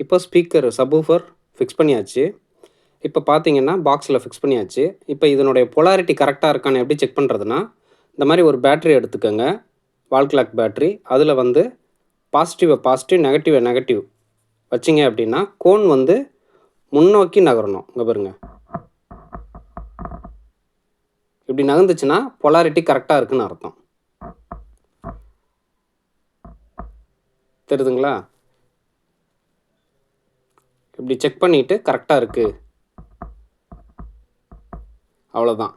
இப்போ speaker subwoofer fix பண்ணியாச்சு. இப்போ பார்த்தீங்கன்னா பாக்ஸில் ஃபிக்ஸ் பண்ணியாச்சு. இப்போ இதனுடைய பொலாரிட்டி கரெக்டாக இருக்கான்னு எப்படி செக் பண்ணுறதுன்னா, இந்த மாதிரி ஒரு பேட்டரி எடுத்துக்கோங்க, வால் கிளாக் பேட்டரி. அதில் வந்து பாசிட்டிவை பாசிட்டிவ், நெகட்டிவை நெகட்டிவ் வச்சிங்க அப்படின்னா கோன் வந்து முன்னோக்கி நகரணும். இங்கே பாருங்க, இப்படி நகர்ந்துச்சுன்னா பொலாரிட்டி கரெக்டாக இருக்குன்னு அர்த்தம். தெரியுதுங்களா? இப்படி செக் பண்ணிவிட்டு கரெக்டாக இருக்குது, அவ்வளோதான்.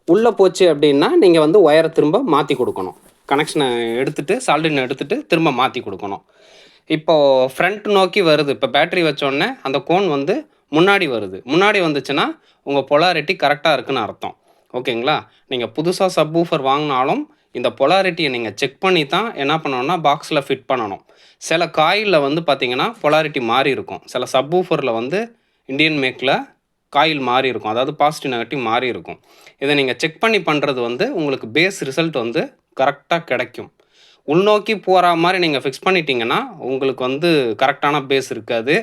உள்ளே போச்சு அப்படின்னா நீங்கள் வந்து ஒயரை திரும்ப மாற்றி கொடுக்கணும். கனெக்ஷனை எடுத்துகிட்டு சால்டினை எடுத்துகிட்டு திரும்ப மாற்றி கொடுக்கணும். இப்போது ஃப்ரண்ட் நோக்கி வருது. இப்போ பேட்டரி வச்சோடனே அந்த கோன் வந்து முன்னாடி வருது. முன்னாடி வந்துச்சுன்னா உங்கள் பொலாரிட்டி கரெக்டாக இருக்குன்னு அர்த்தம். ஓகேங்களா? நீங்கள் புதுசாக சப்வூஃபர் வாங்கினாலும் இந்த பொலாரிட்டியை நீங்கள் செக் பண்ணி தான் என்ன பண்ணணும்னா பாக்ஸில் ஃபிட் பண்ணணும். சில காயிலில் வந்து பார்த்தீங்கன்னா பொலாரிட்டி மாறி இருக்கும். சில சப்வூஃபரில் வந்து இந்தியன் மேக்கில் காயில் மாறி இருக்கும். அதாவது பாசிட்டிவ் நெகட்டிவ் மாறி இருக்கும். இதை நீங்கள் செக் பண்ணி பண்ணுறது வந்து உங்களுக்கு பேஸ் ரிசல்ட் வந்து கரெக்டாக கிடைக்கும். உள்நோக்கி போகிற மாதிரி நீங்கள் ஃபிக்ஸ் பண்ணிட்டீங்கன்னா உங்களுக்கு வந்து கரெக்டான பேஸ் இருக்காது.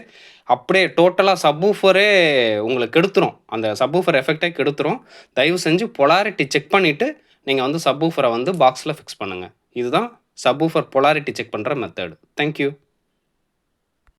அப்படியே டோட்டலாக சப்வூஃபரே உங்களுக்கு கெடுத்துரும். அந்த சப்வூஃபர் எஃபெக்டே கெடுத்துரும். தயவு செஞ்சு பொலாரிட்டி செக் பண்ணிவிட்டு நீங்கள் வந்து சப்வூஃபரை வந்து பாக்ஸில் ஃபிக்ஸ் பண்ணுங்கள். இதுதான் சப்வூஃபர் பொலாரிட்டி செக் பண்ணுற மெத்தட். தேங்க்யூ.